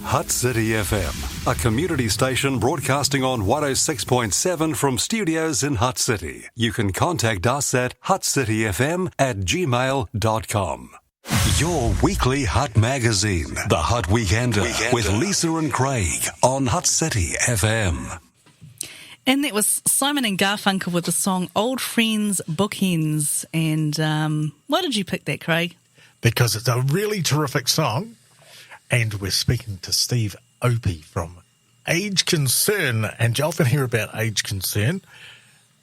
Hutt City FM, a community station broadcasting on 106.7 from studios in Hutt City. You can contact us at huttcityfm@gmail.com. Your weekly Hutt magazine, The Hutt Weekender, with Lisa and Craig on Hutt City FM. And that was Simon and Garfunkel with the song Old Friends Bookends. And why did you pick that, Craig? Because it's a really terrific song. And we're speaking to Steve Opie from Age Concern. And you often hear about Age Concern,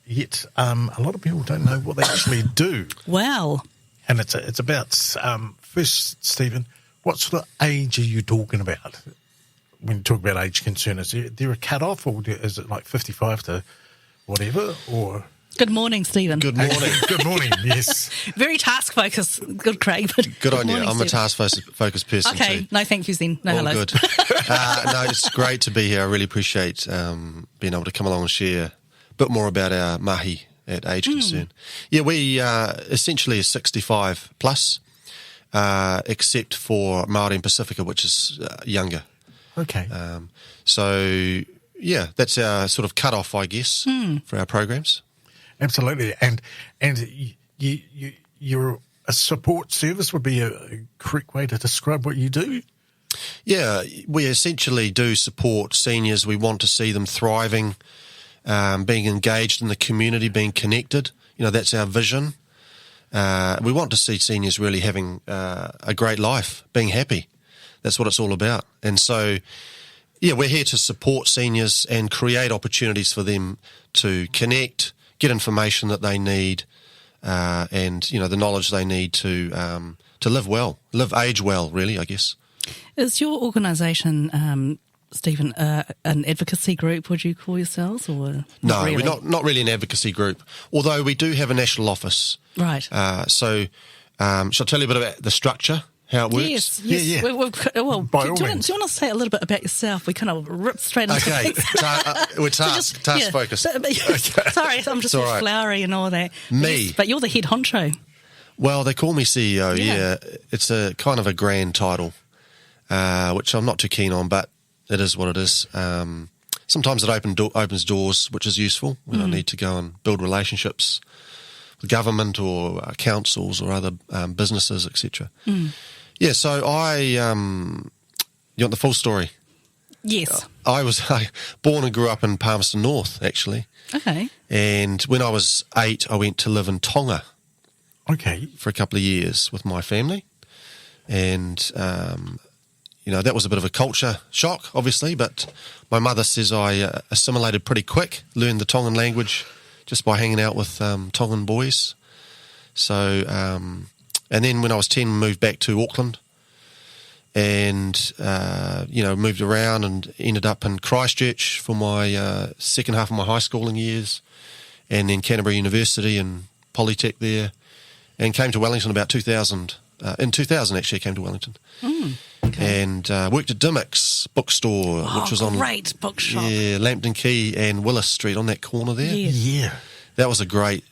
yet a lot of people don't know what they actually do. Wow. And it's about, first, Stephen, what sort of age are you talking about when you talk about Age Concern? Is there a cut-off, or is it like 55 to whatever, or... Good morning, Stephen. Good morning. Good morning, yes. Very task-focused. Good, Craig. But good on you. morning, I'm a Stephen. task-focused person Okay, too. no thank yous then. No All hellos. good. No, it's great to be here. I really appreciate being able to come along and share a bit more about our mahi at Age Concern. Yeah, we essentially are 65 plus, except for Māori and Pacifica, which is younger. Okay. So, yeah, that's our sort of cut-off, I guess, for our programs. Absolutely. And you're a support service would be a correct way to describe what you do? Yeah, we essentially do support seniors. We want to see them thriving, being engaged in the community, being connected. You know, that's our vision. We want to see seniors really having a great life, being happy. That's what it's all about. And so, yeah, we're here to support seniors and create opportunities for them to connect, get information that they need, and, you know, the knowledge they need to live well, age well, really, I guess. Is your organisation, Stephen, an advocacy group, would you call yourselves? Or No, really? we're not really an advocacy group, although we do have a national office. Right. So shall I tell you a bit about the structure, how it works? Yes. Yeah. Well, By do all you means. want to say a little bit about yourself? We kind of ripped straight into Okay, things. we're task focused. Sorry, I'm just all all right. flowery and all that. Me. Yes, but you're the head honcho. Well, they call me CEO, Yeah. yeah. It's a kind of a grand title, which I'm not too keen on, but it is what it is. Sometimes it opens doors, which is useful when I need to go and build relationships with government or councils or other businesses, etc. Yeah, so you want the full story? Yes. I was born and grew up in Palmerston North, actually. Okay. And when I was 8, I went to live in Tonga Okay. for a couple of years with my family. And, you know, that was a bit of a culture shock, obviously, but my mother says I assimilated pretty quick, learned the Tongan language just by hanging out with Tongan boys. So, and then when I was 10, moved back to Auckland and, you know, moved around and ended up in Christchurch for my second half of my high schooling years, and then Canterbury University and Polytech there, and came to Wellington about 2000. In 2000, actually, I came to Wellington. Okay. And worked at Dimmock's bookstore, which was on great bookshop. Lambton Quay and Willis Street on that corner there. Yes. Yeah. That was a great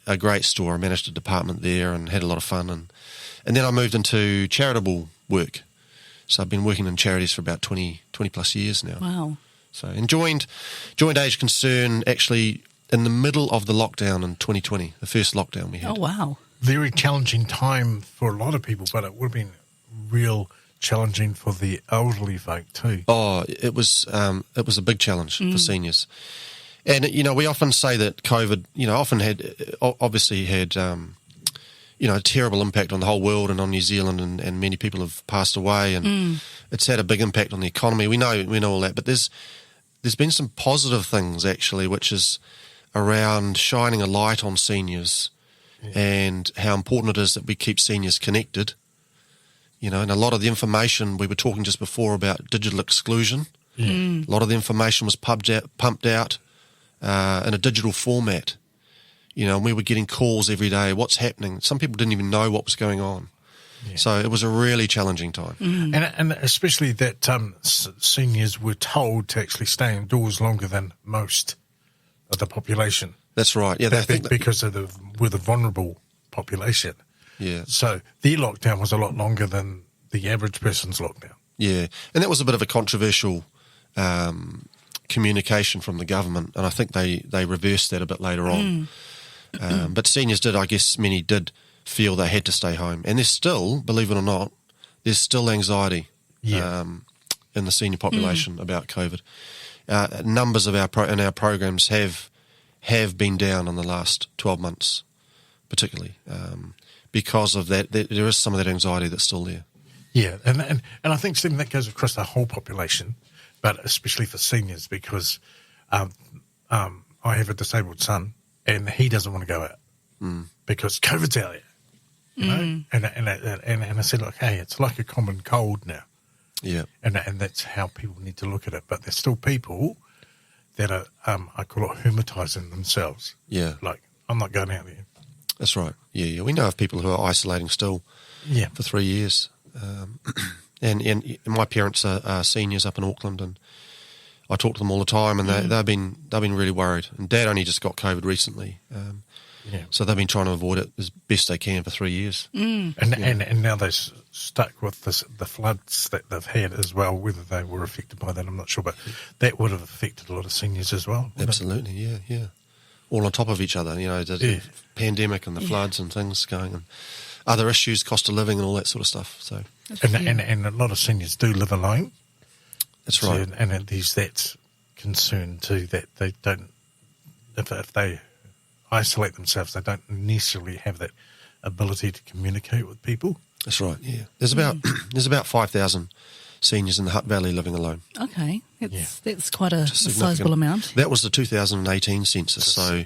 store. I managed a department there and had a lot of fun. And then I moved into charitable work. So I've been working in charities for about 20 plus years now. Wow. So and joined Age Concern actually in the middle of the lockdown in 2020, the first lockdown we had. Oh, wow. Very challenging time for a lot of people, but it would have been real challenging for the elderly folk too. Oh, it was a big challenge for seniors. And, you know, we often say that COVID, you know, obviously had, you know, a terrible impact on the whole world and on New Zealand, and many people have passed away, and it's had a big impact on the economy. We know all that, but there's been some positive things actually, which is around shining a light on seniors and how important it is that we keep seniors connected. You know, and a lot of the information, we were talking just before about digital exclusion. A lot of the information was pumped out in a digital format. You know, and we were getting calls every day, what's happening? Some people didn't even know what was going on. Yeah. So it was a really challenging time. And especially that seniors were told to actually stay indoors longer than most of the population. That's right. Yeah, because we're the vulnerable population. Yeah. So their lockdown was a lot longer than the average person's lockdown. Yeah, and that was a bit of a controversial communication from the government, and I think they reversed that a bit later on. But seniors did, I guess many did feel they had to stay home. And there's still, believe it or not, there's still anxiety in the senior population about COVID. Numbers of our programs have been down in the last 12 months, particularly, because of that. There is some of that anxiety that's still there. Yeah, and I think, Stephen, that goes across the whole population, but especially for seniors, because I have a disabled son, and he doesn't want to go out because COVID's out there. You know? And I said, look, hey, it's like a common cold now. Yeah. And that's how people need to look at it. But there's still people that are, I call it hermetizing themselves. Yeah. Like, I'm not going out there. That's right. Yeah. We know of people who are isolating still for 3 years. And my parents are seniors up in Auckland, and I talk to them all the time, and they've been really worried. And Dad only just got COVID recently, so they've been trying to avoid it as best they can for 3 years. And now they're stuck with the floods that they've had as well. Whether they were affected by that, I'm not sure, but that would have affected a lot of seniors as well. Absolutely, yeah. All on top of each other, the pandemic and the floods and things going, and other issues, cost of living and all that sort of stuff. So, and a lot of seniors do live alone. That's right. So, and there's that concern too that they don't, if they isolate themselves, they don't necessarily have that ability to communicate with people. That's right. Yeah, there's about 5,000 seniors in the Hutt Valley living alone. Okay, that's quite a sizable amount. That was the 2018 census. So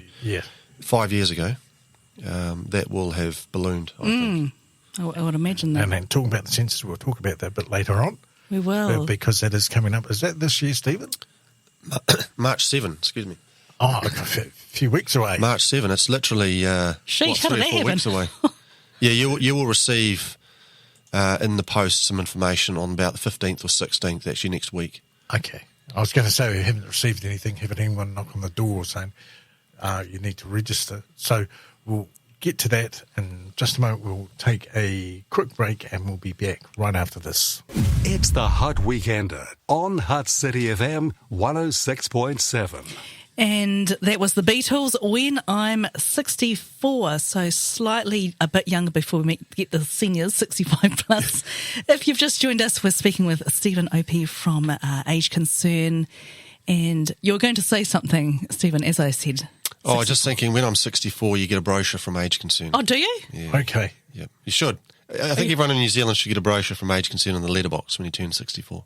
5 years ago, that will have ballooned, I think. I would imagine that. And then talking about the census, we'll talk about that a bit later on. We will. Because that is coming up. Is that this year, Stephen? March 7, excuse me. Oh, a few weeks away. March 7, it's literally 3 or 4 weeks away. Yeah, you will receive in the post some information on about the 15th or 16th, actually next week. Okay. I was going to say we haven't received anything, haven't anyone knock on the door saying you need to register. So we'll get to that in just a moment. We'll take a quick break and we'll be back right after this. It's the Hutt Weekender on Hutt City FM 106.7. And that was the Beatles, When I'm 64, so slightly a bit younger before we get the seniors, 65 plus. If you've just joined us, we're speaking with Stephen Opie from Age Concern, and you're going to say something, Stephen, as I said. Oh, just thinking, when I'm 64, you get a brochure from Age Concern. Oh, do you? Yeah. Okay. Yeah, you should. I think everyone in New Zealand should get a brochure from Age Concern in the letterbox when you turn 64.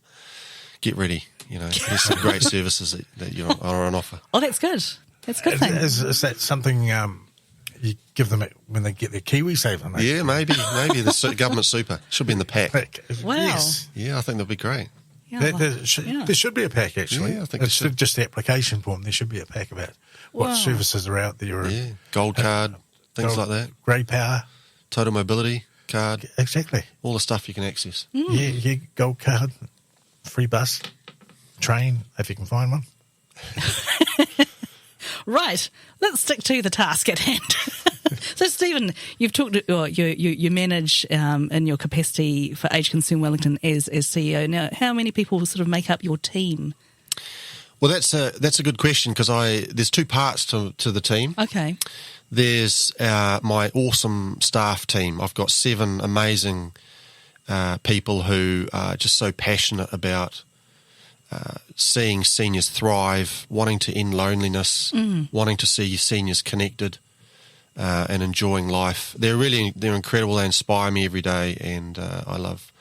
Get ready. There's some great services that are on offer. Oh, that's good. That's a good thing. Is that something you give them when they get their Kiwi Saver? Yeah, maybe. The government super. Should be in the pack. Wow. Yes. Yeah, I think that'd be great. Yeah, there should be a pack, actually. Yeah, I think it's just the application form. There should be a pack about what services are out there. Yeah, gold card, things like that. Grey power. Total mobility card. Exactly. All the stuff you can access. Yeah, gold card, free bus, train, if you can find one. Right, let's stick to the task at hand. So, Stephen, you've talked. You manage in your capacity for Age Concern Wellington as CEO. Now, how many people sort of make up your team? Well, that's a good question because there's two parts to the team. Okay. There's my awesome staff team. I've got 7 amazing people who are just so passionate about seeing seniors thrive, wanting to end loneliness, wanting to see seniors connected and enjoying life. They're incredible. They inspire me every day, and I love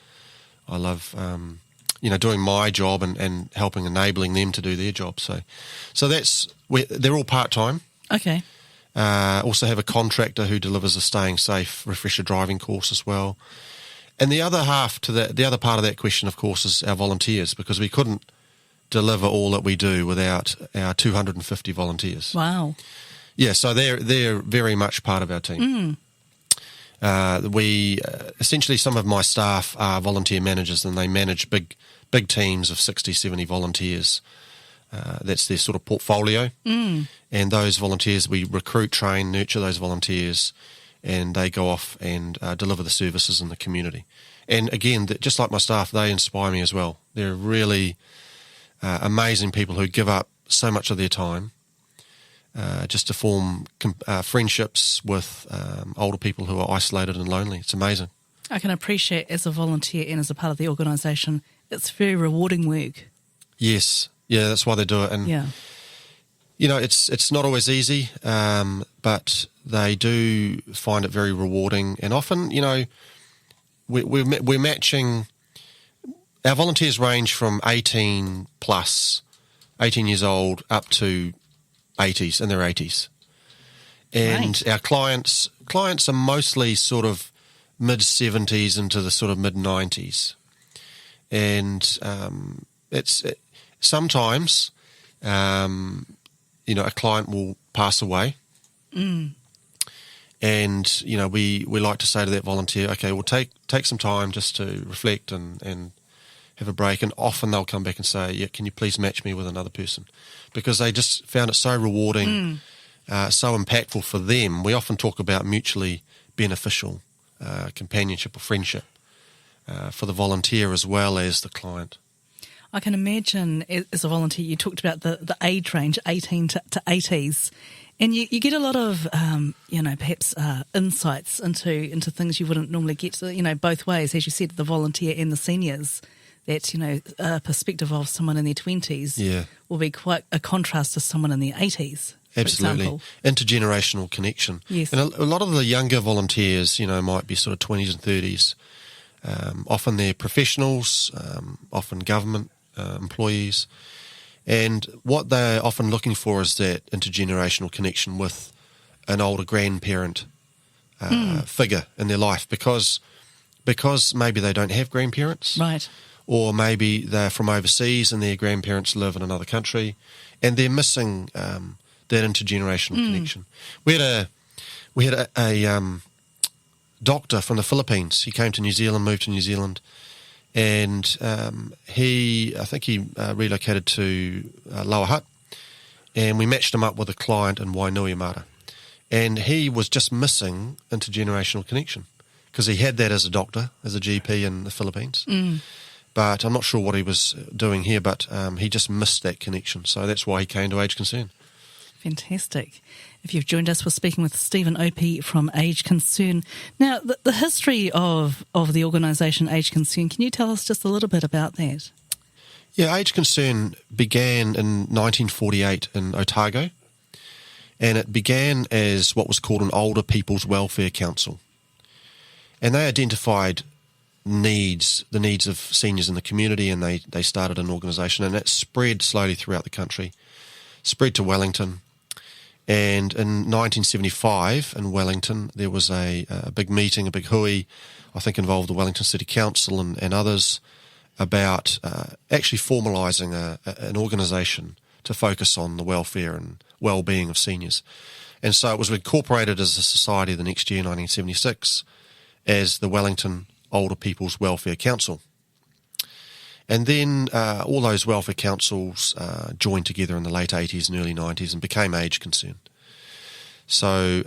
doing my job and helping enabling them to do their job. So they're all part-time. Okay. Also have a contractor who delivers a Staying Safe refresher driving course as well. And the other part of that question, of course, is our volunteers, because we couldn't deliver all that we do without our 250 volunteers. Wow. Yeah, so they're very much part of our team. We essentially, some of my staff are volunteer managers, and they manage big teams of 60, 70 volunteers. That's their sort of portfolio. And those volunteers, we recruit, train, nurture those volunteers, and they go off and deliver the services in the community. And again, just like my staff, they inspire me as well. They're really amazing people who give up so much of their time just to form friendships with older people who are isolated and lonely. It's amazing. I can appreciate as a volunteer and as a part of the organisation, it's very rewarding work. Yes. Yeah, that's why they do it. And, you know, it's not always easy, but they do find it very rewarding. And often, you know, we're matching... Our volunteers range from 18 years old, up to 80s, in their 80s. And Our clients are mostly sort of mid-70s into the sort of mid-90s. And sometimes, you know, a client will pass away. And, you know, we like to say to that volunteer, okay, we'll take some time just to reflect and have a break. And often they'll come back and say, yeah, can you please match me with another person? Because they just found it so rewarding, so impactful for them. We often talk about mutually beneficial companionship or friendship for the volunteer as well as the client. I can imagine as a volunteer, you talked about the age range, 18 to 80s, and you get a lot of, you know, perhaps insights into things you wouldn't normally get, you know, both ways, as you said, the volunteer and the seniors. That, you know, a perspective of someone in their 20s will be quite a contrast to someone in their 80s. Absolutely. Intergenerational connection. Yes. And a lot of the younger volunteers, you know, might be sort of 20s and 30s. Often they're professionals, often government employees. And what they're often looking for is that intergenerational connection with an older grandparent figure in their life because maybe they don't have grandparents. Right. Or maybe they're from overseas and their grandparents live in another country and they're missing that intergenerational connection. We had a doctor from the Philippines. He came to New Zealand, moved to New Zealand, and I think he relocated to Lower Hutt, and we matched him up with a client in Wainuiomata. And he was just missing intergenerational connection because he had that as a doctor, as a GP in the Philippines. But I'm not sure what he was doing here, but he just missed that connection. So that's why he came to Age Concern. Fantastic. If you've joined us, we're speaking with Stephen Opie from Age Concern. Now, the history of the organisation Age Concern, can you tell us just a little bit about that? Yeah, Age Concern began in 1948 in Otago, and it began as what was called an Older People's Welfare Council. And they identified the needs of seniors in the community, and they started an organisation, and it spread slowly throughout the country, spread to Wellington. And in 1975 in Wellington, there was a big meeting, a big hui, I think involved the Wellington City Council and others, about actually formalising an organisation to focus on the welfare and well-being of seniors. And so it was incorporated as a society the next year, 1976, as the Wellington Older People's Welfare Council. And then all those welfare councils joined together in the late 80s and early 90s and became Age Concern. So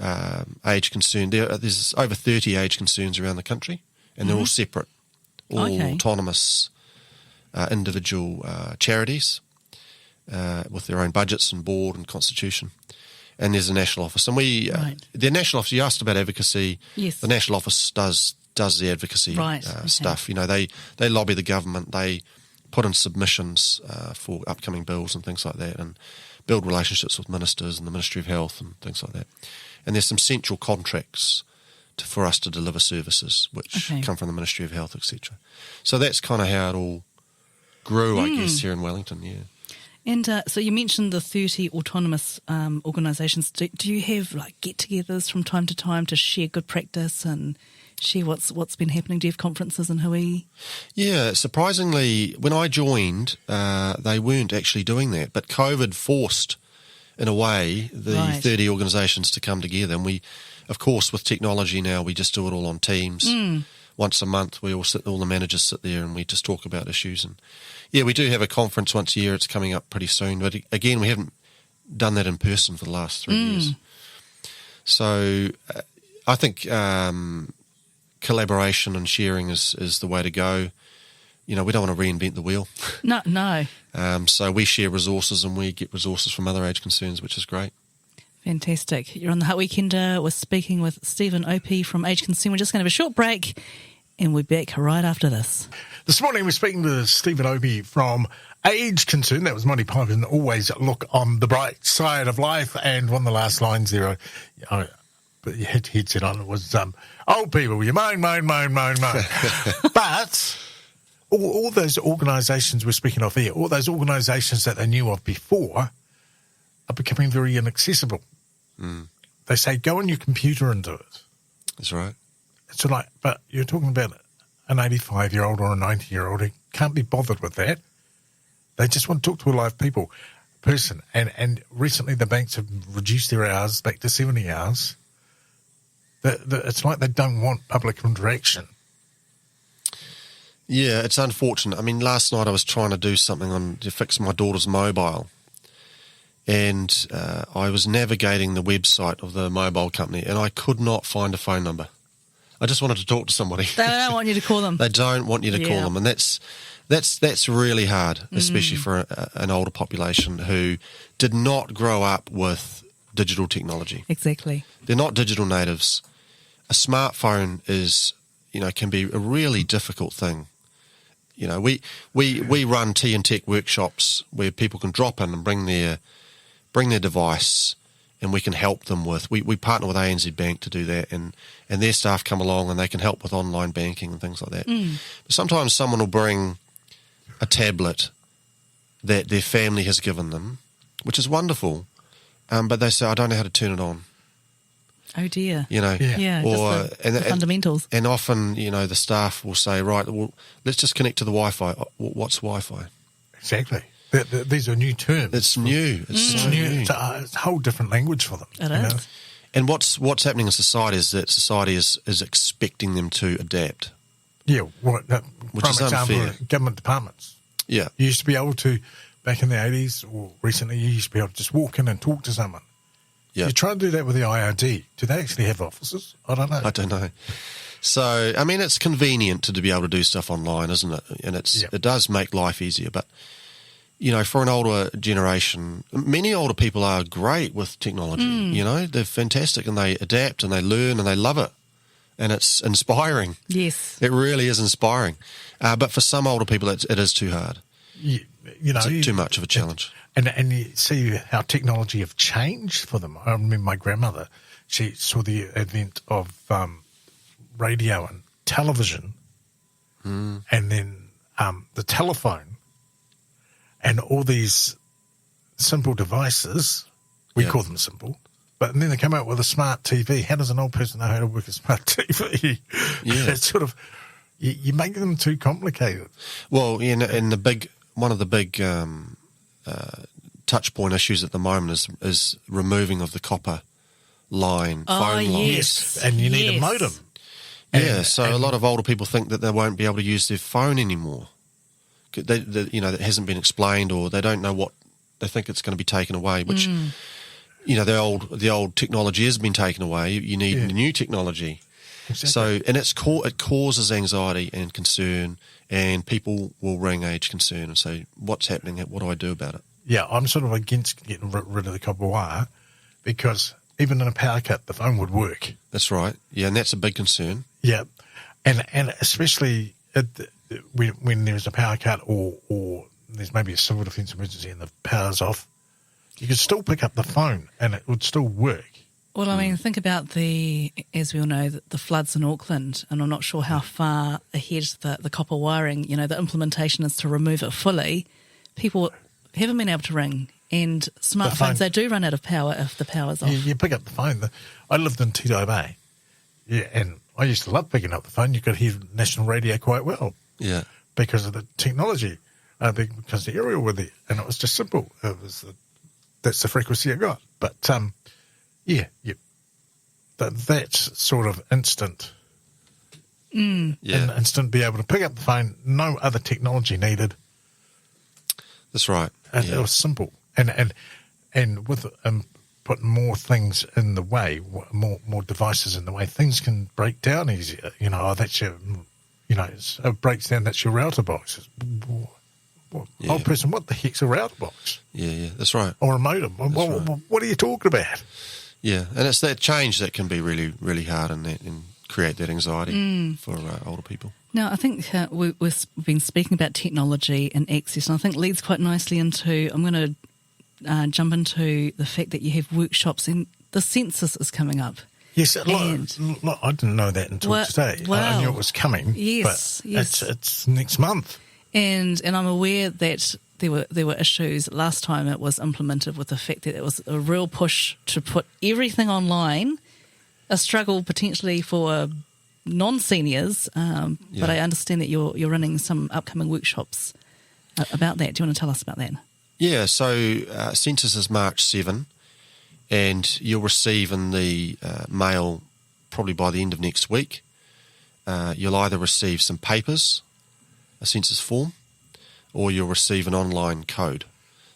Age Concern, there's over 30 Age Concerns around the country, and they're all separate, all autonomous individual charities with their own budgets and board and constitution. And there's a national office. And the national office, you asked about advocacy. Yes. The national office does the advocacy stuff. You know, they lobby the government, they put in submissions for upcoming bills and things like that, and build relationships with ministers and the Ministry of Health and things like that. And there's some central contracts for us to deliver services which come from the Ministry of Health, etc. So that's kind of how it all grew, I guess, here in Wellington, yeah. And so you mentioned the 30 autonomous organisations. Do you have like get-togethers from time to time to share good practice and share what's been happening? Do you have conferences in hui? Yeah, surprisingly, when I joined, they weren't actually doing that. But COVID forced, in a way, the 30 organisations to come together. And we, of course, with technology now, we just do it all on Teams. Once a month, all the managers sit there and we just talk about issues. And yeah, we do have a conference once a year. It's coming up pretty soon. But again, we haven't done that in person for the last 3 years. So I think collaboration and sharing is the way to go. We don't want to reinvent the wheel. No. So we share resources and we get resources from other age concerns, which is great. Fantastic. You're on the Hutt Weekender. We're speaking with Stephen Opie from Age Concern. We're just going to have a short break and we're back right after this. This morning we're speaking to Stephen Opie from Age Concern. That was Monty Python. Always look on the bright side of life. And one of the last lines there, but your headset on, it was, old people, you moan. But all those organisations we're speaking of here, all those organisations that they knew of before are becoming very inaccessible. They say, go on your computer and do it. That's right. It's like, but you're talking about an 85-year-old or a 90-year-old who can't be bothered with that. They just want to talk to a live person. And recently the banks have reduced their hours back to 70 hours. It's like they don't want public interaction. Yeah, it's unfortunate. I mean, last night I was trying to do something to fix my daughter's mobile. And I was navigating the website of the mobile company and I could not find a phone number. I just wanted to talk to somebody. They don't want you to call them. They don't want you to call them. And that's really hard, especially for an older population who did not grow up with digital technology. Exactly. They're not digital natives. A smartphone can be a really difficult thing. We run tea and tech workshops where people can drop in and bring their device and we can help them with, we partner with ANZ Bank to do that and their staff come along and they can help with online banking and things like that. But sometimes someone will bring a tablet that their family has given them, which is wonderful, but they say, I don't know how to turn it on. Oh dear. Yeah. Or the fundamentals. And often, the staff will say, right, well, let's just connect to the Wi-Fi. What's Wi-Fi? Exactly. These are new terms. It's new. It's new. It's a whole different language for them. It is. And what's happening in society is that society is expecting them to adapt. Yeah, which is unfair. Government departments. Yeah. You used to be able to, back in the 80s or recently, you used to be able to just walk in and talk to someone. Yeah. You try to do that with the IRD. Do they actually have offices? I don't know. So, I mean, it's convenient to be able to do stuff online, isn't it? And it does make life easier. But, for an older generation, many older people are great with technology. They're fantastic and they adapt and they learn and they love it. And it's inspiring. Yes. It really is inspiring. But for some older people, it is too hard. It's too much of a challenge. And you see how technology have changed for them. I remember my grandmother, she saw the advent of radio and television and then the telephone and all these simple devices. We call them simple. But then they come out with a smart TV. How does an old person know how to work a smart TV? Yeah. It's sort of, you make them too complicated. Well, and one of the big touch point issues at the moment is removing of the copper phone line. Yes, and you need a modem. So a lot of older people think that they won't be able to use their phone anymore. That hasn't been explained, or they don't know what they think it's going to be taken away. Which the old technology has been taken away. You need new technology. Exactly. So, and it causes anxiety and concern, and people will ring Age Concern and say, "What's happening? What do I do about it?" Yeah, I'm sort of against getting rid of the copper wire because even in a power cut, the phone would work. That's right. Yeah, and that's a big concern. Yeah, and especially when there's a power cut or there's maybe a civil defence emergency and the power's off, you could still pick up the phone and it would still work. Well, I mean, think about as we all know, the floods in Auckland, and I'm not sure how far ahead the copper wiring, the implementation is to remove it fully. People haven't been able to ring, and smartphones, they do run out of power if the power's off. You pick up the phone. I lived in Tito Bay, and I used to love picking up the phone. You could hear national radio quite well. Yeah. Because of the technology, because the aerial were there, and it was just simple. That's the frequency I got. But, that's sort of instant. Instant, be able to pick up the phone, no other technology needed. That's right. And it was simple. And with put more things in the way, more devices in the way, things can break down easier. That's your, it breaks down, that's your router box. Old person, what the heck's a router box? Yeah, that's right. Or a modem? What are you talking about? Yeah, and it's that change that can be really, really hard and create that anxiety for older people. Now, I think we've been speaking about technology and access, and I think leads quite nicely into, I'm going to jump into the fact that you have workshops, and the census is coming up. Yes, I didn't know that until today. I knew it was coming, but it's next month. And I'm aware that there were issues last time it was implemented with the fact that it was a real push to put everything online, a struggle potentially for non-seniors, but I understand that you're running some upcoming workshops about that. Do you want to tell us about that? Yeah, so census is March 7, and you'll receive in the mail probably by the end of next week. You'll either receive some papers, a census form, or you'll receive an online code.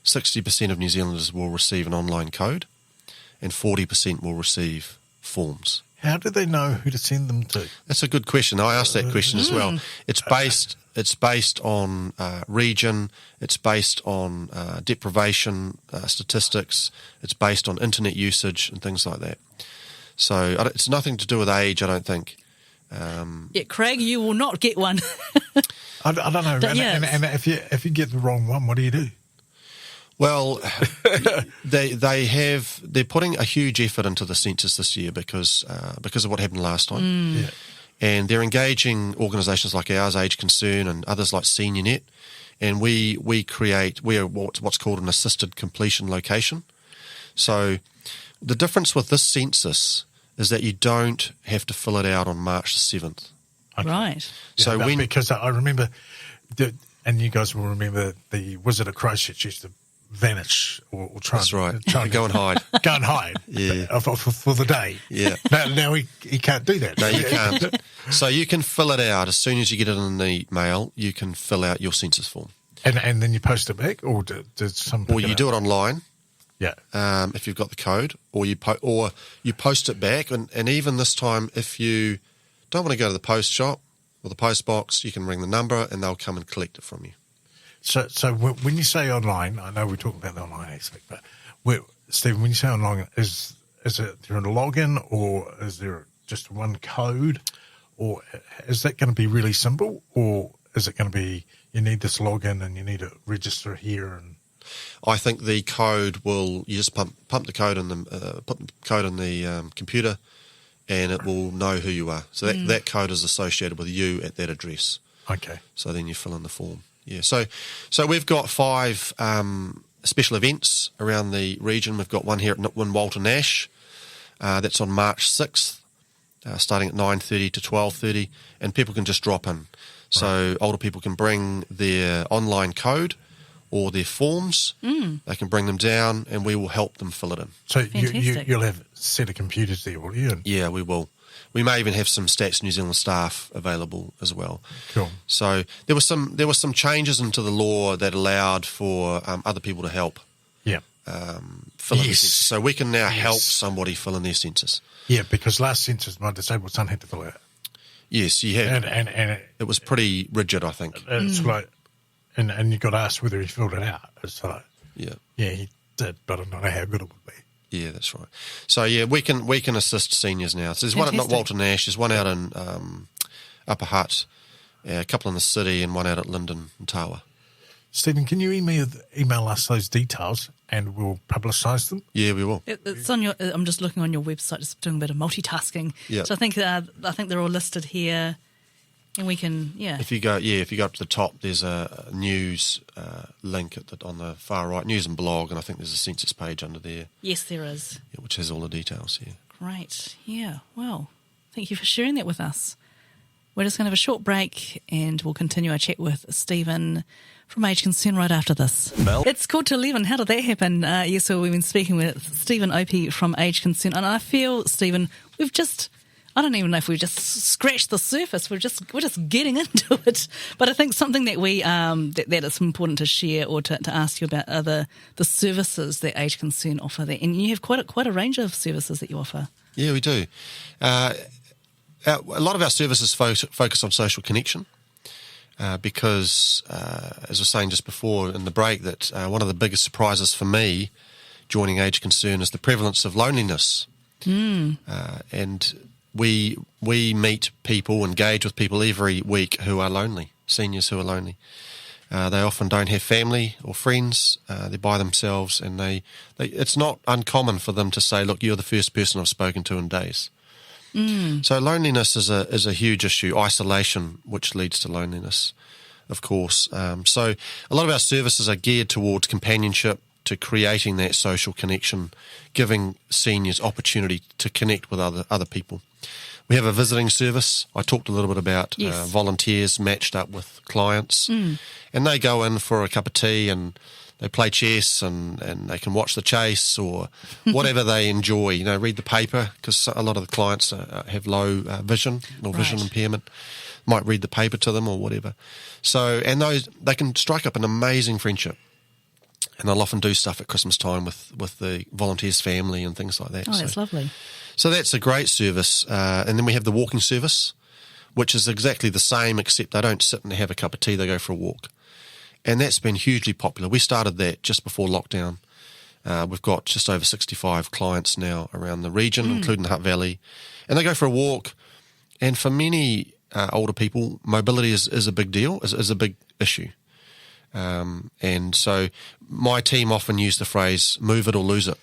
60% of New Zealanders will receive an online code, and 40% will receive forms. How do they know who to send them to? That's a good question. I asked that question as well. It's based on region. It's based on deprivation statistics. It's based on internet usage and things like that. So it's nothing to do with age, I don't think. Craig, you will not get one. I don't know. And if you get the wrong one, what do you do? Well, they're putting a huge effort into the census this year because of what happened last time. Yeah. And they're engaging organisations like ours, Age Concern, and others like SeniorNet, and we are what's called an assisted completion location. So the difference with this census is that you don't have to fill it out on March the 7th. Okay. Right. So because I remember, and you guys will remember the Wizard of Christchurch used to vanish or try. That's right. Go and hide. Go and hide. Yeah. For the day. Yeah. Now he can't do that. No, you can't. So you can fill it out as soon as you get it in the mail. You can fill out your census form, and then you post it back, or does some? Or you do it online. Yeah. If you've got the code, or you post it back, and even this time, if you don't want to go to the post shop or the post box, you can ring the number and they'll come and collect it from you. So when you say online, I know we're talking about the online aspect, but Stephen, when you say online, is there a login, or is there just one code, or is that going to be really simple, or is it going to be you need this login and you need to register here? And I think the code you just pump the code in put the code in the computer, and it will know who you are. So that code is associated with you at that address. Okay. So then you fill in the form. Yeah. So we've got 5 special events around the region. We've got one here at Walter Nash. That's on March 6th, starting at 9:30 to 12:30, and people can just drop in. So older people can bring their online code or their forms. They can bring them down, and we will help them fill it in. So you'll have a set of computers there, will you? Yeah, we will. We may even have some Stats New Zealand staff available as well. Cool. So there were some changes into the law that allowed for other people to help. Yeah. Fill in their census. So we can now help somebody fill in their census. Yeah, because last census my disabled son had to fill it out. Yes, you have. And it was pretty rigid, I think. It's like, and you got asked whether he filled it out. It's like, yeah, he did, but I don't know how good it would be. Yeah, that's right. So yeah, we can assist seniors now. So there's one at Walter Nash, there's one out in Upper Hutt, a couple in the city, and one out at Lyndon and Tawa. Stephen, can you email us those details and we'll publicise them? Yeah, we will. It's on your. I'm just looking on your website, just doing a bit of multitasking. Yeah. So I think they're all listed here, and we can. Yeah. If you go up to the top, there's a news link on the far right, news and blog, and I think there's a census page under there. Yes, there is. Yeah, which has all the details here. Great. Yeah. Well, thank you for sharing that with us. We're just going to have a short break, and we'll continue our chat with Stephen from Age Concern right after this. It's called to 11. How did that happen? So we've been speaking with Stephen Opie from Age Concern, and I feel, Stephen, I don't even know if we've just scratched the surface. We're just getting into it. But I think something that we that it's important to share or to ask you about are the services that Age Concern offer. There, and you have quite a range of services that you offer. Yeah, we do. A lot of our services focus on social connection. Because, as I was saying just before in the break, that one of the biggest surprises for me joining Age Concern is the prevalence of loneliness. And we meet people, engage with people every week who are lonely, seniors who are lonely. They often don't have family or friends. They're by themselves, and it's not uncommon for them to say, look, you're the first person I've spoken to in days. So loneliness is a huge issue, isolation, which leads to loneliness, of course. So a lot of our services are geared towards companionship, to creating that social connection, giving seniors opportunity to connect with other people. We have a visiting service. I talked a little bit about volunteers matched up with clients, and they go in for a cup of tea and they play chess and they can watch the chase or whatever they enjoy. Read the paper, because a lot of the clients have low vision or vision impairment. Might read the paper to them or whatever. So, and they can strike up an amazing friendship. And they'll often do stuff at Christmas time with the volunteers' family and things like that. Oh, that's lovely. So that's a great service. And then we have the walking service, which is exactly the same, except they don't sit and have a cup of tea, they go for a walk. And that's been hugely popular. We started that just before lockdown. We've got just over 65 clients now around the region, including the Hutt Valley. And they go for a walk. And for many older people, mobility is a big deal, is a big issue. And so my team often use the phrase, move it or lose it.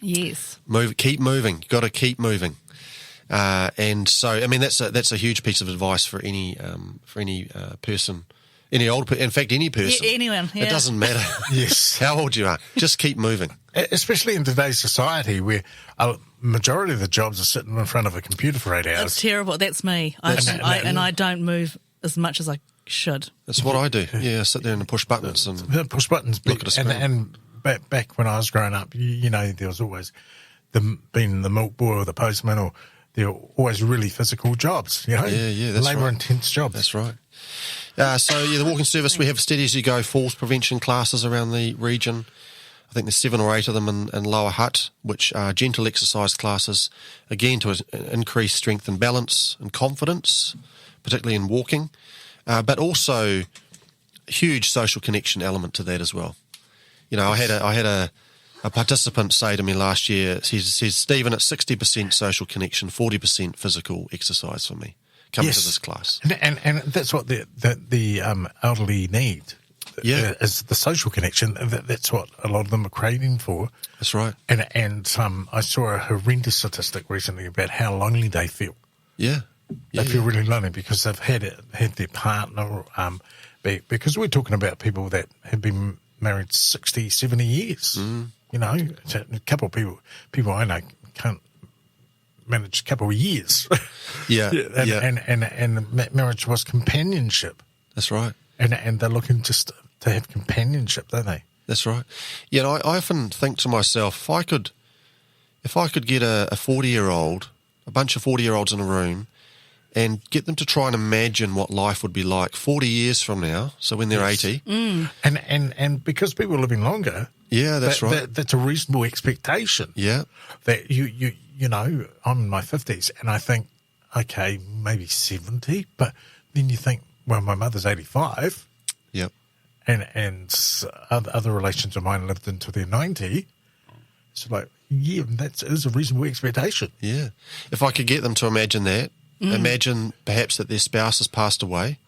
Yes. Keep moving. You've got to keep moving. And so, I mean, that's a huge piece of advice for any person. Any old, in fact, any person. Yeah, anyone. Yeah. It doesn't matter. Yes. How old you are. Just keep moving. Especially in today's society where a majority of the jobs are sitting in front of a computer for 8 hours. It's terrible. That's me. I don't move as much as I should. That's what I do. Yeah, I sit there and push buttons. Push buttons. Look at a screen. And back when I was growing up, there was always being the milk boy or the postman, or there were always really physical jobs, Yeah, that's right. Labour-intense jobs. That's right. The walking service, we have Steady As You Go falls prevention classes around the region. I think there's 7 or 8 of them in Lower Hutt, which are gentle exercise classes, again, to increase strength and balance and confidence, particularly in walking, but also huge social connection element to that as well. I had a participant say to me last year, he says, Stephen, it's 60% social connection, 40% physical exercise for me. Come to this class, and that's what the elderly need. Yeah, is the social connection. That's what a lot of them are craving for. That's right. And I saw a horrendous statistic recently about how lonely they feel. Yeah, they feel really lonely because they've had their partner. Because we're talking about people that have been married 60, 70 years. So a couple of people I know can't managed a couple of years. And marriage was companionship. That's right. And they're looking just to have companionship, don't they? That's right. I often think to myself, if I could get a 40-year-old, a bunch of 40-year-olds in a room, and get them to try and imagine what life would be like 40 years from now, so when they're 80. And because people are living longer, that's right. That's a reasonable expectation. Yeah. That I'm in my 50s and I think, okay, maybe 70, but then you think, well, my mother's 85. Yep. And other relations of mine lived until they're 90. It's like, that is a reasonable expectation. Yeah. If I could get them to imagine that, imagine perhaps that their spouse has passed away,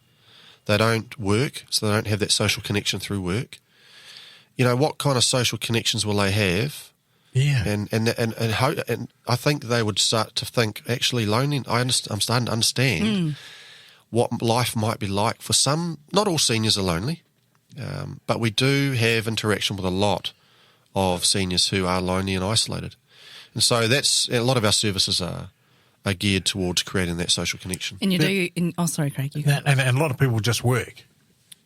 they don't work, so they don't have that social connection through work. What kind of social connections will they have? Yeah. And I think they would start to think, actually, lonely. I'm starting to understand what life might be like for some. Not all seniors are lonely, but we do have interaction with a lot of seniors who are lonely and isolated. And so that's a lot of our services are geared towards creating that social connection. And you do. Sorry, Craig. You go. And a lot of people just work,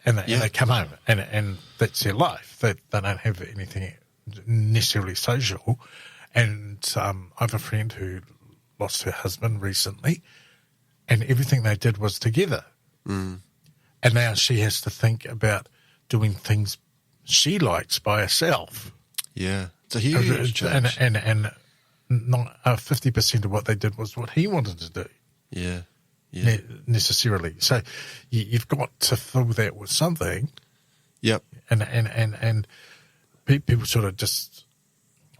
and they come home, and that's their life. They don't have anything necessarily social. And I have a friend who lost her husband recently, and everything they did was together. Mm. And now she has to think about doing things she likes by herself. Yeah, it's a huge change. And not 50% of what they did was what he wanted to do. Yeah. Necessarily. So you've got to fill that with something. Yep. And people sort of just,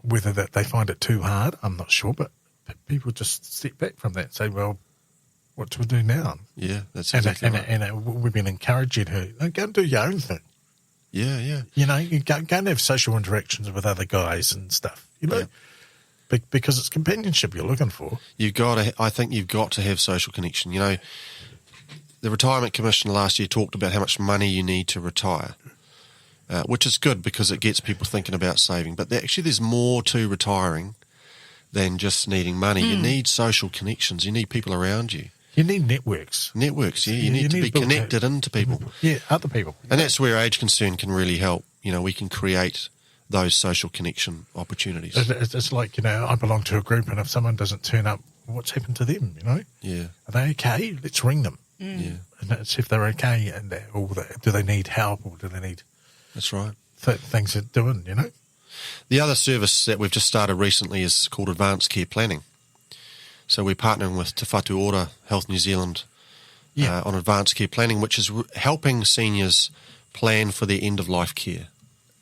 whether that they find it too hard, I'm not sure, but people just step back from that and say, well, what do we do now? Yeah, that's exactly right. And we've been encouraging her, go and do your own thing. Yeah, yeah. You know, you go and have social interactions with other guys and stuff, you know, because it's companionship you're looking for. I think you've got to have social connection. You know, the Retirement Commission last year talked about how much money you need to retire, which is good because it gets people thinking about saving. But there's more to retiring than just needing money. You need social connections. You need people around you. You need networks. Networks, yeah. You need to be connected into people. Yeah, other people. And that's where Age Concern can really help. You know, we can create those social connection opportunities. It's like, you know, I belong to a group, and if someone doesn't turn up, what's happened to them, you know? Yeah. Are they okay? Let's ring them. Yeah. And see if they're okay, and do they need help, or do they need... That's right. Things they're doing, you know? The other service that we've just started recently is called Advanced Care Planning. So we're partnering with Te Whatu Ora Health New Zealand on advanced care planning, which is helping seniors plan for their end-of-life care.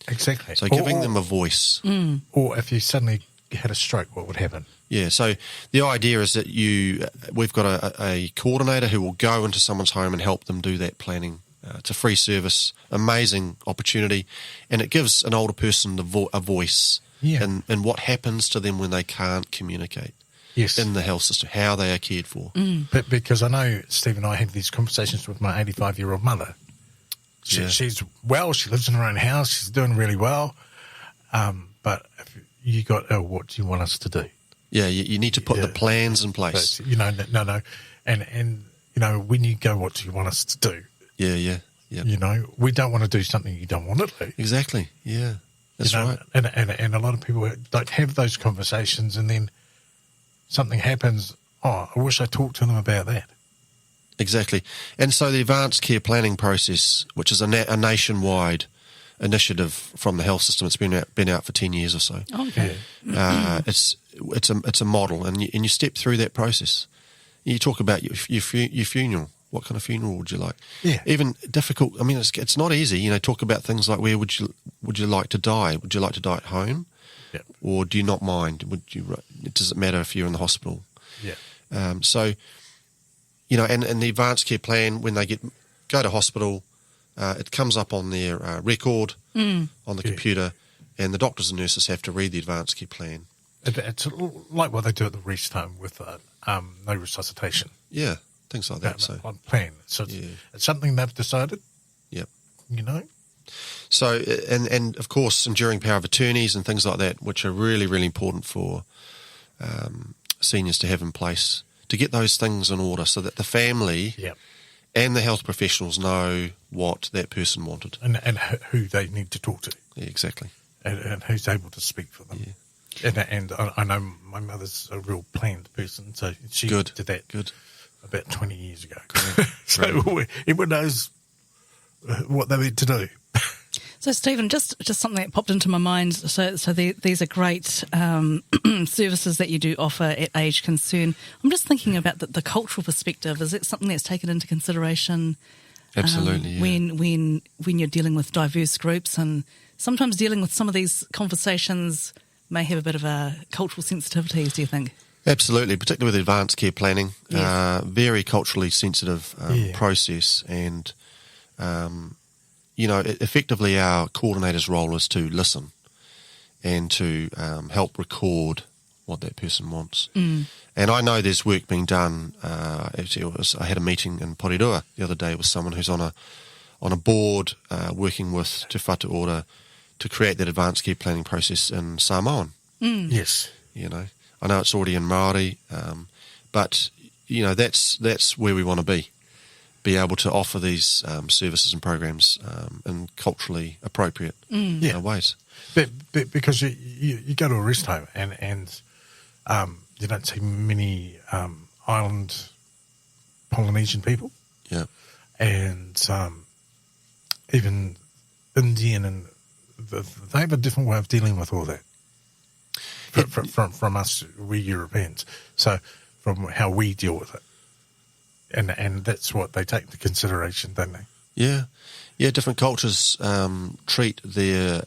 Exactly. So giving them a voice. Or if you suddenly had a stroke, what would happen? Yeah, so the idea is that we've got a coordinator who will go into someone's home and help them do that planning. It's a free service, amazing opportunity, and it gives an older person a voice in what happens to them when they can't communicate. Yes. In the health system, how they are cared for. But because I know Steve and I have these conversations with my 85-year-old mother. She's well, she lives in her own house, she's doing really well. But if you got ill, what do you want us to do? Yeah, you need to put the plans in place. But, you know, no. And, you know, when you go, what do you want us to do? Yeah. You know, we don't want to do something you don't want to do. Exactly, yeah. That's right. And a lot of people don't have those conversations, and then something happens, I wish I talked to them about that. Exactly. And so the advanced care planning process, which is a nationwide initiative from the health system, it's been out for 10 years or so. Okay. It's a model, and you step through that process. You talk about your funeral. What kind of funeral would you like? Yeah. Even difficult. I mean, it's not easy. You know, talk about things like where would you like to die? Would you like to die at home? Yeah. Or do you not mind? Does it matter if you're in the hospital? Yeah. So, you know, and the advanced care plan, when they go to hospital, it comes up on their record on the computer, and the doctors and nurses have to read the advanced care plan. It's like what they do at the rest home with no resuscitation. Yeah, things like that. So plan. So it's something they've decided. Yep. You know. So, and of course, enduring power of attorneys and things like that, which are really, really important for seniors to have in place, to get those things in order so that the family and the health professionals know what that person wanted. And who they need to talk to. Yeah, exactly. And who's able to speak for them. Yeah. And I know my mother's a real planned person, so she did that about 20 years ago. So everyone knows what they need to do. So, Stephen, just something that popped into my mind. So these are great services that you do offer at Age Concern. I'm just thinking about the cultural perspective. Is it something that's taken into consideration? Absolutely. When you're dealing with diverse groups, and sometimes dealing with some of these conversations may have a bit of a cultural sensitivities. Do you think? Absolutely, particularly with advanced care planning, very culturally sensitive process, and you know, effectively our coordinator's role is to listen and to help record what that person wants. And I know there's work being done. Actually, I had a meeting in Porirua the other day with someone who's on a board working with Te Whatu Ora to create that advanced care planning process in Samoan. Yes. You know, I know it's already in Māori, but you know that's where we want to be able to offer these services and programs in culturally appropriate ways. But because you go to a rest home and you don't see many island Polynesian people. Yeah. And even Indian, and they have a different way of dealing with all that from us, we Europeans. So from how we deal with it. And that's what they take into consideration, don't they? Yeah. Yeah, different cultures treat their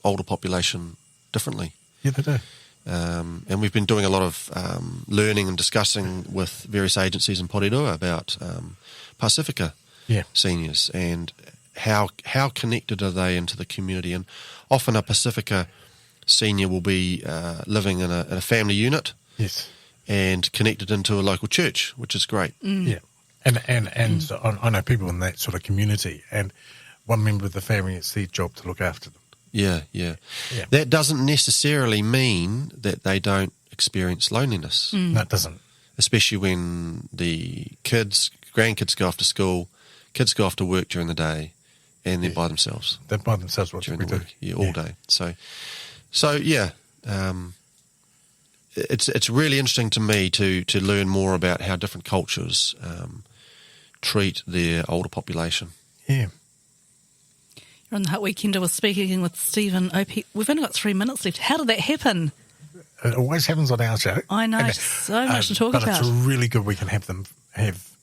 older population differently. Yeah, they do. And we've been doing a lot of learning and discussing with various agencies in Porirua about Pacifica seniors and how connected are they into the community. And often a Pacifica senior will be living in a family unit, yes, and connected into a local church, which is great. Yeah, and so I know people in that sort of community, and one member of the family, it's their job to look after them. Yeah. That doesn't necessarily mean that they don't experience loneliness. No, it doesn't. Especially when the grandkids go off to school, kids go off to work during the day, and they're by themselves. They're by themselves during we the do. week, all day. So yeah, it's really interesting to me to learn more about how different cultures treat their older population. Yeah. You're on the Hutt Weekend. I was speaking with Stephen Opie. We've only got 3 minutes left. How did that happen? It always happens on our show. I know, so much to talk but about. It's really good we can have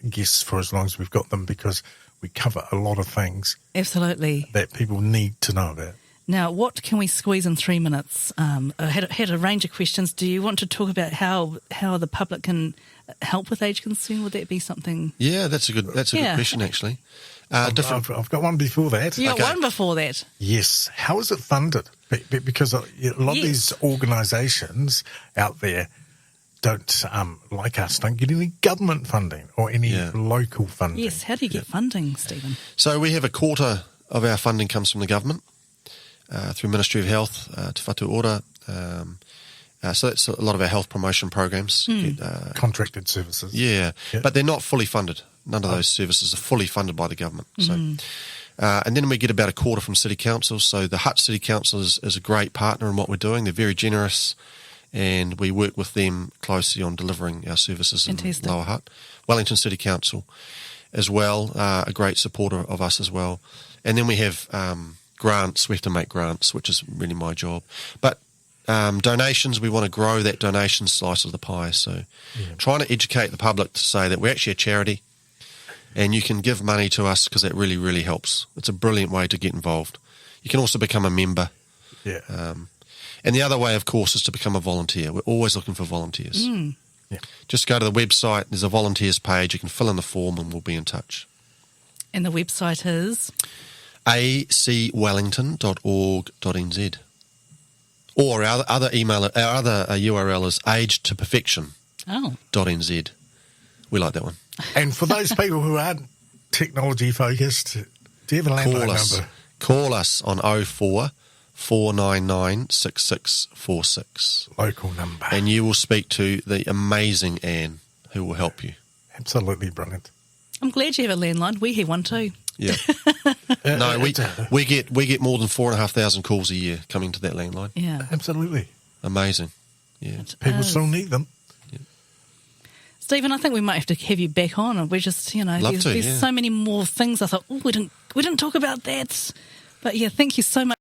guests for as long as we've got them, because we cover a lot of things. Absolutely. That people need to know about. Now, what can we squeeze in 3 minutes? I had a range of questions. Do you want to talk about how the public can help with age concern? Would that be something? Yeah, that's a good question, actually. I've got one before that. You got one before that? Yes. How is it funded? Because a lot of these organisations out there don't, like us, don't get any government funding or any local funding. Yes. How do you get funding, Stephen? So we have a quarter of our funding comes from the government through Ministry of Health, Te Whatu Ora. So that's a lot of our health promotion programs. Contracted services. Yeah, but they're not fully funded. None of those services are fully funded by the government. So, and then we get about a quarter from City Council. So the Hutt City Council is a great partner in what we're doing. They're very generous, and we work with them closely on delivering our services in Lower Hutt. Wellington City Council as well, a great supporter of us as well. And then we have grants. We have to make grants, which is really my job. But donations, we want to grow that donation slice of the pie. So trying to educate the public to say that we're actually a charity and you can give money to us because that really, really helps. It's a brilliant way to get involved. You can also become a member. Yeah. And the other way, of course, is to become a volunteer. We're always looking for volunteers. Just go to the website. There's a volunteers page. You can fill in the form and we'll be in touch. And the website is? acwellington.org.nz. Or our other URL is agedtoperfection.nz. We like that one. And for those people who aren't technology focused, do you have a landline number? Call us on 04 499 6646. Local number. And you will speak to the amazing Anne, who will help you. Absolutely brilliant. I'm glad you have a landline. We have one too. Yeah. No, we get more than 4,500 calls a year coming to that landline. Yeah. Absolutely. Amazing. Yeah. People still need them. Stephen, I think we might have to have you back on. We're just, there's so many more things. I thought, we didn't talk about that. But yeah, thank you so much.